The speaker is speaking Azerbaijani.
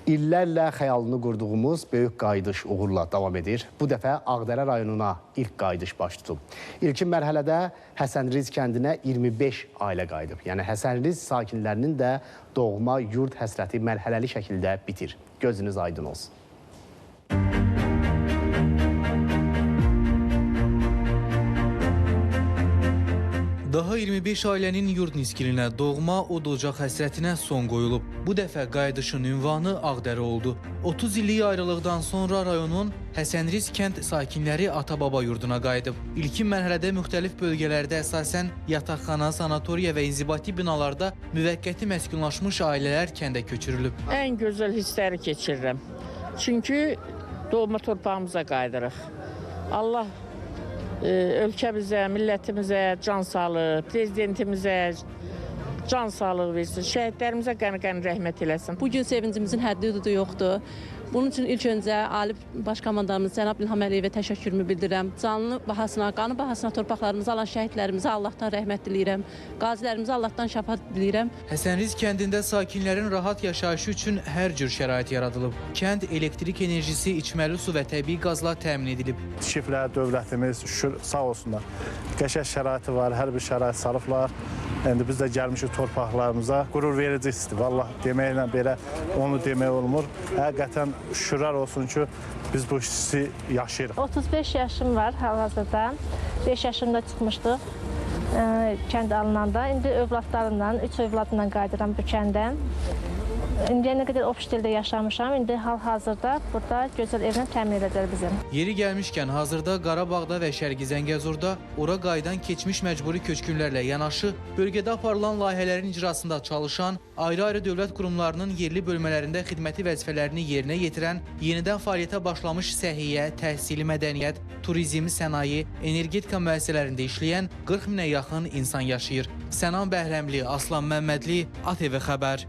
İllərlə xəyalını qurduğumuz böyük qayıdış uğurla davam edir. Bu dəfə Ağdərə rayonuna ilk qayıdış baş tutub. İlkin mərhələdə Həsənriz kəndinə 25 ailə qayıdıb. Yəni Həsənriz sakinlərinin də doğma yurd həsrəti mərhələli şəkildə bitir. Gözünüz aydın olsun. Daha 25 ailənin yurd niskilinə, doğma od ocaq həsrətinə son qoyulub. Bu dəfə qayıdışın ünvanı Ağdərə oldu. 30 illik ayrılıqdan sonra rayonun Həsənriz kənd sakinləri ata-baba yurduna qayıdıb. İlkin mərhələdə müxtəlif bölgələrdə əsasən yataqxana, sanatoriya və inzibati binalarda müvəqqəti məskunlaşmış ailələr kəndə köçürülüb. Ən gözəl hissləri keçirirəm. Çünki doğma torpağımıza qayıdırıq. Allah ölkəmizə, millətimizə can sağlığı, prezidentimizə can sağlığı versin, şəhidlərimizə qəni-qəni rəhmət eləsin. Bugün sevincimizin həddi-hüdudu yoxdur. Bunun üçün ilk öncə Ali Baş Komandanımız Cənab İlham Əliyevə təşəkkürümü bildirirəm. Canlı bahasına, qanı bahasına torpaqlarımızı alan şəhidlərimizə Allahdan rəhmət diləyirəm. Qazilərimizə Allahdan şəfa diləyirəm. Həsənriz kəndində sakinlərin rahat yaşayışı üçün hər cür şərait yaradılıb. Kənd elektrik enerjisi, içməli su və təbii qazla təmin edilib. Çiftlər, dövlətimiz şükür sağ olsunlar. Qəşəng şəraiti var, hər bir şərait sarıflar. İndi biz də gəlmişik torpaqlarımıza. Qürur verici histir. Vallahi deməklə belə onu demək olmur. Həqiqətən şükürlər olsun ki, biz bu hissi yaşayırıq. 35 yaşım var hal-hazırda. 5 yaşımda çıxmışdıq kənd alınanda. İndi övladlarımla, 3 övladımla qayıdıram bu kəndə. İndiyə nə qədər Obşteldə yaşamışam, indi hal-hazırda burada gözəl evlə təmin edəcək bizim. Yeri gəlmişkən hazırda Qarabağda və Şərqi Zəngəzurda ora qayıdan keçmiş məcburi köçkünlərlə yanaşı bölgədə aparılan layihələrin icrasında çalışan, ayrı-ayrı dövlət qurumlarının yerli bölmələrində xidməti vəzifələrini yerinə yetirən, yenidən fəaliyyətə başlamış səhiyyə, təhsil, mədəniyyət, turizm, sənaye, energetika müəssisələrində işləyən 40 minə yaxın insan yaşayır. Sənan Bəhrəmli, Aslan Məmmədli, ATV Xəbər.